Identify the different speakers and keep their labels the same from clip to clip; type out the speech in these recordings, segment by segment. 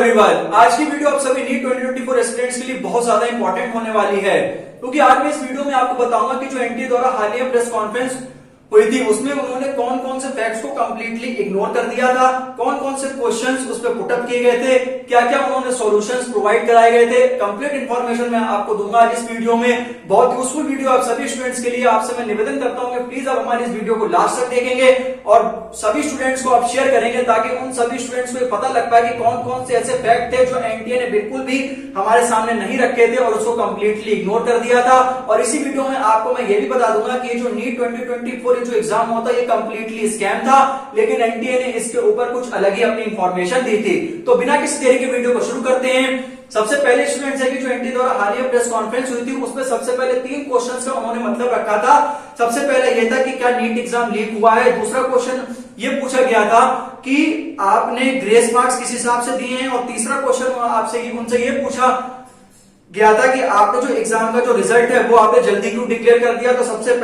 Speaker 1: Everyone, आज की video आप सभी नीट 2024 एस्पिरेंट्स के लिए बहुत ज्यादा इंपॉर्टेंट होने वाली है, क्योंकि आज मैं इस वीडियो में आपको बताऊंगा कि जो एनटीए द्वारा हालिया प्रेस कॉन्फ्रेंस हुई थी उसमें उन्होंने कौन कौन से फैक्ट्स को कंप्लीटली इग्नोर कर दिया था, कौन कौन से क्वेश्चंस उस पर पुटअप किए गए थे, क्या क्या उन्होंने सॉल्यूशंस प्रोवाइड कराए गए थे। कंप्लीट इंफॉर्मेशन मैं आपको दूंगा इस वीडियो में। बहुत यूजफुल वीडियो आप सभी स्टूडेंट्स के लिए। आपसे मैं निवेदन करता हूं कि प्लीज आप हमारी इस वीडियो को लास्ट तक देखेंगे और सभी स्टूडेंट्स को आप शेयर करेंगे, ताकि उन सभी स्टूडेंट्स को पता लग पाए कि कौन कौन से ऐसे फैक्ट थे जो एनटीए ने बिल्कुल भी हमारे सामने नहीं रखे थे और उसको कंप्लीटली इग्नोर कर दिया था। और इसी वीडियो में आपको मैं ये भी बता दूंगा कि जो नीट 2024 जो एग्जाम होता है ये कंप्लीटली स्कैम था, लेकिन एनटीए ने इसके ऊपर कुछ अलग ही अपनी इंफॉर्मेशन दी थी। तो बिना किसी देरी के वीडियो को शुरू करते हैं। सबसे पहले स्टूडेंट्स है कि जो एनटीए द्वारा हालिया प्रेस कॉन्फ्रेंस हुई थी उसमें सबसे पहले 3 क्वेश्चंस का उन्होंने मतलब रखा था। सबसे पहले यह था कि क्या नीट एग्जाम लीक हुआ है। दूसरा क्वेश्चन ये पूछा गया था कि आपने ग्रेस मार्क्स किस हिसाब से दिए हैं। और तीसरा क्वेश्चन आपसे उनसे ये पूछा गया था कि आपने जो एग्जाम का जो रिजल्ट है वो आपने जल्दी क्यों डिक्लेयर कर दिया। तो सबसे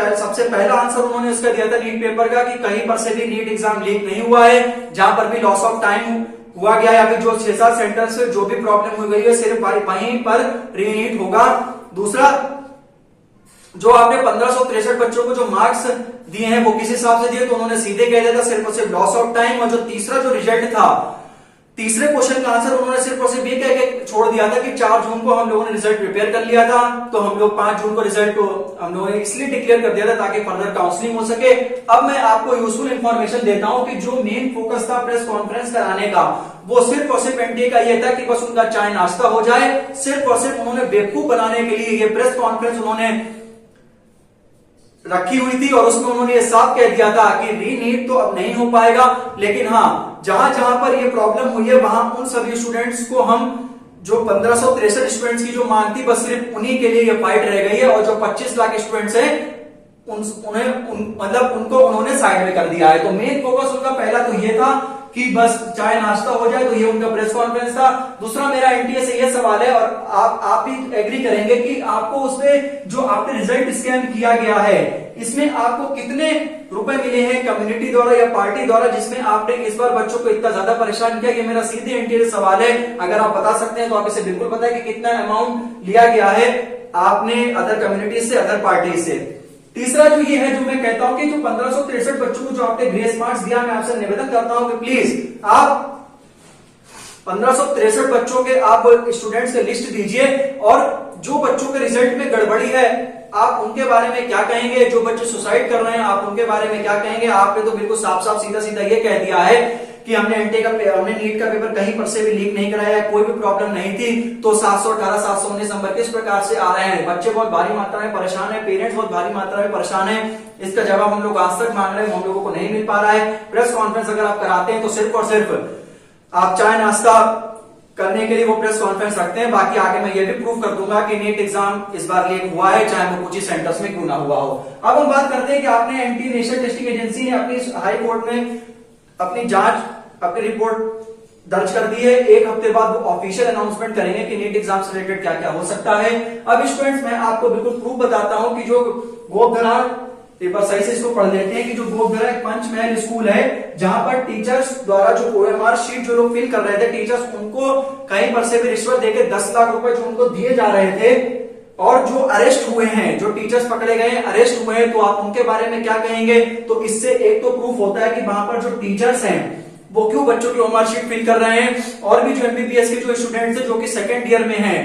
Speaker 1: पहला आंसर उन्होंने उसका दिया था नीट पेपर का कि कहीं पर से भी नीट एग्जाम लीक नहीं हुआ है, जहां पर भी लॉस ऑफ टाइम हुआ गया या फिर जो 6-7 सेंटर से जो भी प्रॉब्लम हो गई है सिर्फ वहीं पर रीनीट होगा। दूसरा, जो आपने 1563 बच्चों को जो मार्क्स दिए हैं वो किस हिसाब से दिए, तो उन्होंने सीधे कह दिया था सिर्फ और सिर्फ लॉस ऑफ टाइम। और जो तीसरा जो रिजल्ट था, तीसरे क्वेश्चन का आंसर उन्होंने सिर्फ और सिर्फ ये कह के छोड़ दिया था कि 4 जून को हम लोगों ने रिजल्ट प्रिपेयर कर लिया था, तो हम लोग 5 जून को रिजल्ट को हम लोगों ने इसलिए डिक्लेयर कर दिया था ताकि फर्दर काउंसलिंग हो सके। अब मैं आपको यूजफुल इंफॉर्मेशन देता हूं कि जो मेन फोकस था प्रेस कॉन्फ्रेंस कराने का वो सिर्फ और सिर्फ एनटीए का ये था कि बस उनका चाय नाश्ता हो जाए। सिर्फ और सिर्फ उन्होंने बेवकूफ बनाने के लिए ये प्रेस कॉन्फ्रेंस उन्होंने रखी हुई थी और उसमें उन्होंने ये साफ कह दिया था कि रीनीट तो अब नहीं हो पाएगा, लेकिन हाँ जहां जहां पर ये प्रॉब्लम हुई है वहां उन सभी स्टूडेंट्स को हम जो 1563 स्टूडेंट्स की जो मांग थी बस सिर्फ उन्हीं के लिए ये फाइट रह गई है। और जो 25 लाख स्टूडेंट्स हैं मतलब उनको उन्होंने साइड में कर दिया है। तो मेन फोकस उनका पहला तो ये था कि बस चाय नाश्ता हो जाए, तो ये उनका प्रेस कॉन्फ्रेंस था। दूसरा मेरा एनटीए से ये सवाल है और आप भी एग्री करेंगे कि आपको उसमें जो आपने रिजल्ट स्कैम किया गया है इसमें आपको कितने रुपए मिले हैं कम्युनिटी द्वारा या पार्टी द्वारा, जिसमें आपने इस बार बच्चों को इतना ज्यादा परेशान किया। ये मेरा सीधे एनटीए से सवाल है। अगर आप बता सकते हैं तो आप इसे बिल्कुल बताएं कि कितना अमाउंट लिया गया है आपने अदर कम्युनिटी से, अदर पार्टी से। तीसरा जो ये है, जो मैं कहता हूं कि जो 1563 बच्चों को जो आपने ग्रेस मार्क्स दिया, मैं आपसे निवेदन करता हूं कि प्लीज आप 1563 बच्चों के आप स्टूडेंट्स की लिस्ट दीजिए और जो बच्चों के रिजल्ट में गड़बड़ी है आप उनके बारे में क्या कहेंगे। जो बच्चे सुसाइड कर रहे हैं आप उनके बारे में क्या कहेंगे। आपने तो बिल्कुल साफ साफ सीधा सीधा ये कह दिया है कि हमने नीट का पेपर कहीं पर से भी लीक नहीं कराया, कोई भी प्रॉब्लम नहीं थी। तो 718 719 नंबर किस प्रकार से आ रहे हैं। बच्चे बहुत भारी मात्रा में परेशान है, पेरेंट्स बहुत भारी मात्रा में परेशान है। इसका जवाब हम लोग आज तक मांग रहे हैं, हम लोगों को नहीं मिल पा रहा है। प्रेस कॉन्फ्रेंस अगर आप कराते हैं तो सिर्फ और सिर्फ आप चाय नाश्ता करने के लिए वो प्रेस कॉन्फ्रेंस रखते हैं। बाकी आगे मैं ये भी प्रूव कर दूंगा कि नीट एग्जाम इस बार लीक हुआ है, चाहे वो कुछ ही सेंटर्स में क्यों ना हुआ हो। अब हम बात करते हैं कि आपने एंटी नेशनल टेस्टिंग एजेंसी ने अपनी हाई कोर्ट में अपनी जांच, अपनी रिपोर्ट दर्ज कर दी है। 1 हफ्ते बाद वो ऑफिशियल अनाउंसमेंट करेंगे कि नीट एग्जाम से रिलेटेड क्या क्या हो सकता है। अब स्टूडेंट्स मैं आपको बिल्कुल प्रूफ बताता हूं कि जो गोपधरा पेपर सही से इसको पढ़ लेते हैं कि जो गोपधरा एक पंचमहल स्कूल है जहां पर टीचर्स द्वारा जो ओएमआर शीट जो लोग फिल कर रहे थे टीचर्स, उनको कहीं पर से भी रिश्वत देकर 10 लाख रुपए जो उनको दिए जा रहे थे। और जो अरेस्ट हुए हैं, जो टीचर्स पकड़े गए हैं, अरेस्ट हुए हैं, तो आप उनके बारे में क्या कहेंगे। तो इससे एक तो प्रूफ होता है कि वहां पर जो टीचर्स हैं वो क्यों बच्चों की ओएमआर शीट फिल कर रहे हैं। और भी जो एमबीबीएस के जो स्टूडेंट्स हैं जो कि सेकेंड ईयर में हैं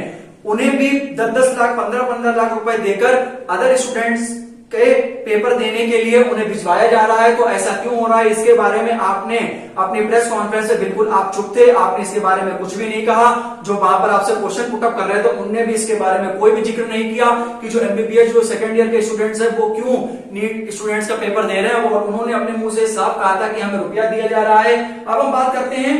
Speaker 1: उन्हें भी 10-10 लाख 15-15 लाख रुपए देकर अदर स्टूडेंट्स के पेपर देने के लिए उन्हें भिजवाया जा रहा है। तो ऐसा क्यों हो रहा है, इसके बारे में आपने अपनी प्रेस कॉन्फ्रेंस से बिल्कुल आप चुप थे, आपने इसके बारे में कुछ भी नहीं कहा। जो वहां पर आपसे क्वेश्चन पुटअप कर रहे थे उनने भी इसके बारे में कोई भी जिक्र नहीं किया कि जो एमबीबीएस जो सेकंड ईयर के स्टूडेंट्स हैं वो क्यों नीट स्टूडेंट्स का पेपर दे रहे हैं। और उन्होंने अपने मुंह से साफ कहा था कि हमें रुपया दिया जा रहा है। अब हम बात करते हैं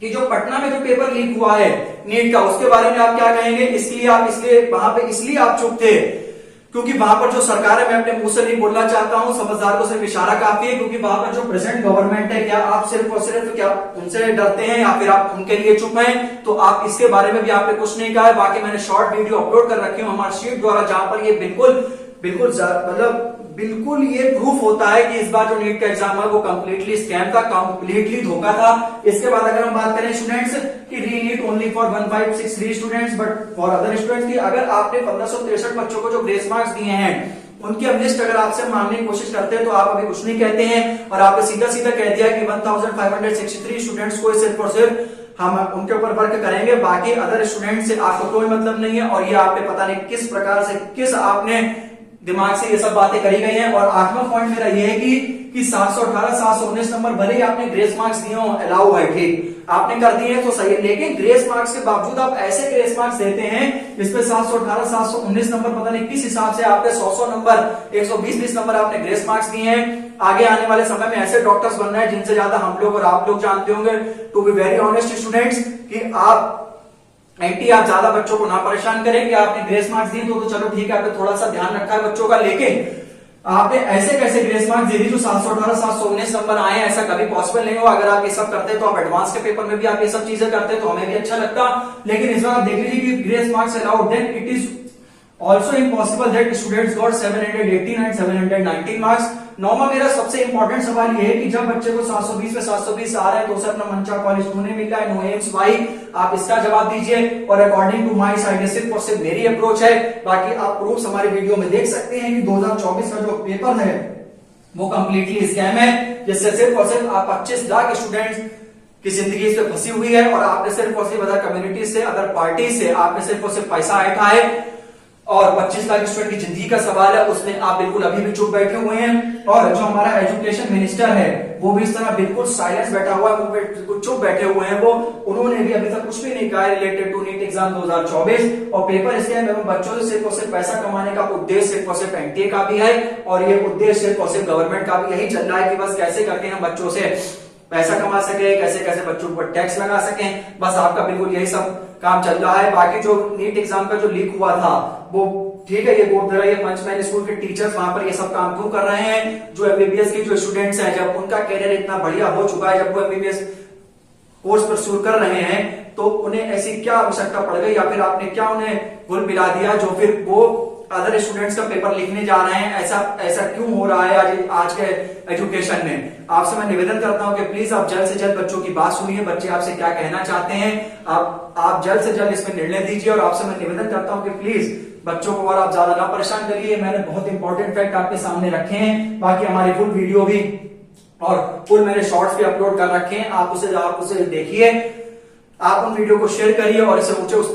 Speaker 1: कि जो पटना में जो पेपर लीक हुआ है नीट का, उसके बारे में आप क्या कहेंगे। इसलिए वहां पे इसलिए आप चुप थे क्योंकि वहां पर जो सरकार है, मैं अपने मुंह से नहीं बोलना चाहता हूं, समझदार को सिर्फ इशारा काफी है, क्योंकि वहां पर जो प्रेजेंट गवर्नमेंट है, क्या आप सिर्फ और सिर्फ क्या उनसे डरते हैं या फिर आप उनके लिए चुप हैं। तो आप इसके बारे में भी आपने कुछ नहीं कहा है। बाकी मैंने शॉर्ट वीडियो अपलोड कर रखी हूं हमारे शीट द्वारा, जहां पर ये बिल्कुल मतलब बिल्कुल ये प्रूफ होता है कि इस बार जो नीट का एग्जाम है वो कंप्लीटली स्कैम था, कंप्लीटली धोखा था। इसके बाद अगर हम बात करें स्टूडेंट्स की रीनीट for 1563 students, but for other students की अगर आपने 1563 बच्चों को जो ग्रेस मार्क्स दिए हैं उनकी हम लिस्ट अगर आपसे मांगने की कोशिश करते हैं तो आप अभी कुछ नहीं कहते हैं और आपने सीधा सीधा कह दिया कि 1563 स्टूडेंट्स को सिर्फ और सिर्फ हम उनके ऊपर वर्क करेंगे, बाकी अदर स्टूडेंट से आपको कोई मतलब नहीं है। और ये आपने पता नहीं किस प्रकार से किस आपने दिमाग से ये सब बातें करी गई हैं। और आठवां पॉइंट मेरा ये है कि 718 719 नंबर भले ही आपने ग्रेस मार्क्स दिए हो, अलाउ है, ठीक आपने कर दिए तो सही है, लेकिन ग्रेस मार्क्स के बावजूद आप ऐसे ग्रेस मार्क्स देते हैं इस पे 718 719 नंबर पता नहीं किस हिसाब से आपके 100 नंबर 120 नंबर आपने ग्रेस मार्क्स दिए हैं। आगे आने वाले समय में ऐसे डॉक्टर्स बनना है जिनसे ज्यादा हम लोग और आप लोग जानते होंगे। To be very honest students कि आप आप ज्यादा बच्चों को ना परेशान करें कि आपने ग्रेस मार्क्स दिए तो चलो ठीक है, आपने थोड़ा सा ध्यान रखा है बच्चों का, लेकिन आपने ऐसे कैसे ग्रेस मार्क्स दे दी जो 718 719 नंबर आए, ऐसा कभी पॉसिबल नहीं हो। अगर आप ये सब करते तो आप एडवांस के पेपर में भी आप ये सब चीजें करते तो हमें भी अच्छा लगता, लेकिन इस बार आप देख लीजिए कि grace marks allowed, then it is also impossible that students got 718 and 719 marks. नौवां मेरा सबसे इंपॉर्टेंट सवाल ये है कि जब बच्चे को 720 पे 720 आ रहे हैं तो उसे अपना मनचा कॉलेज क्यों नहीं मिल रहा है, नो एम्स वाई, आप इसका जवाब दीजिए। और अकॉर्डिंग टू माई साइड सिर्फ और सिर्फ मेरी अप्रोच है, बाकी आप प्रूफ हमारे वीडियो में देख सकते हैं कि 2024 का जो पेपर है वो कंप्लीटली स्कैम है, जिससे सिर्फ और सिर्फ आप 25 लाख स्टूडेंट्स की जिंदगी इस पे फंसी हुई है और आपने सिर्फ और सिर्फ अदर कम्युनिटी से, अदर पार्टी से आपने सिर्फ और सिर्फ पैसा ऐठा है और 25 लाख स्टूडेंट की जिंदगी का सवाल है, उसमें आप बिल्कुल अभी भी चुप बैठे हुए हैं। और जो हमारा एजुकेशन मिनिस्टर है वो भी इस तरह बिल्कुल साइलेंस बैठा हुआ है, वो बिल्कुल चुप बैठे हुए हैं। वो उन्होंने भी अभी तक कुछ भी नहीं कहा रिलेटेड टू नीट एग्जाम 2024 और पेपर स्कैम एवं बच्चों से सिर्फ और सिर्फ पैसा कमाने का उद्देश्य सिर्फ और सिर्फ एनटीए का भी है और ये उद्देश्य सिर्फ और सिर्फ गवर्नमेंट का भी यही चल रहा है कि बस कैसे करके हम बच्चों से पैसा कमा सके, कैसे कैसे बच्चों पर टैक्स लगा सकें, बस आपका बिल्कुल यही सब काम चल रहा है। बाकी जो नीट एग्जाम का जो लीक हुआ था वो ठीक है, ये बोधरा ये पंचमैन स्कूल के टीचर्स वहां पर ये सब काम क्यों कर रहे हैं। जो एमबीबीएस के जो स्टूडेंट्स हैं जब उनका कैरियर इतना बढ़िया हो चुका है, जब वो एमबीबीएस कोर्स परस्यू कर रहे हैं तो उन्हें ऐसी क्या आवश्यकता पड़ गई या फिर आपने क्या उन्हें घुल मिला दिया जो फिर वो अदर स्टूडेंट्स का पेपर लिखने जा रहे हैं। ऐसा क्यों हो रहा है आज के एजुकेशन में। आपसे मैं निवेदन करता हूं कि प्लीज आप जल्द से जल्द बच्चों की बात सुनिए, बच्चे आपसे क्या कहना चाहते हैं, आप जल्द से जल्द इसमें निर्णय दीजिए। और आपसे मैं निवेदन करता हूं कि प्लीज बच्चों को और आप ज्यादा ना परेशान करिए। मैंने बहुत इंपॉर्टेंट फैक्ट आपके सामने रखे हैं, बाकी हमारी फुल वीडियो भी और फुल मैंने शॉर्ट्स भी अपलोड कर रखे हैं, आप उसे देखिए, आप उन वीडियो को शेयर करिए और इसे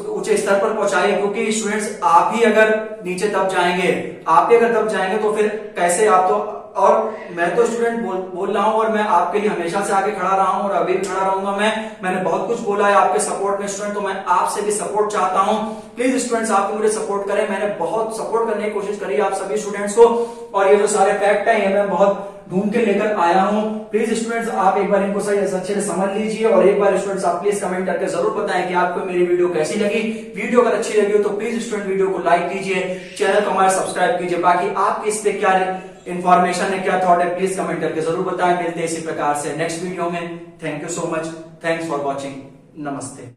Speaker 1: ऊंचे स्तर पर पहुंचाइए, क्योंकि स्टूडेंट्स आप ही अगर नीचे दब जाएंगे, आप ही अगर दब जाएंगे तो फिर कैसे आप तो। और मैं तो स्टूडेंट बोल रहा हूं और मैं आपके लिए हमेशा से आगे खड़ा रहा हूं और अभी भी खड़ा रहूंगा। मैंने बहुत कुछ बोला है आपके सपोर्ट में स्टूडेंट, तो मैं आपसे भी सपोर्ट चाहता हूं। प्लीज स्टूडेंट्स आप मुझे सपोर्ट करें, मैंने बहुत सपोर्ट करने की कोशिश करी आप सभी स्टूडेंट्स को और ये जो सारे फैक्ट है ये मैं बहुत ढूंढ के लेकर आया हूं। प्लीज स्टूडेंट्स आप एक बार इनको सही अच्छे से समझ लीजिए और एक बार स्टूडेंट्स आप प्लीज कमेंट करके जरूर बताएं कि आपको मेरी वीडियो कैसी लगी। वीडियो अगर अच्छी लगी हो तो प्लीज स्टूडेंट वीडियो को लाइक कीजिए, चैनल को हमारा सब्सक्राइब कीजिए। बाकी आपके इस पे क्या इन्फॉर्मेशन है, क्या थॉट है, प्लीज कमेंट करके जरूर बताएं। मिलते हैं इसी प्रकार से नेक्स्ट वीडियो में। Thank you so much, thanks for watching, नमस्ते।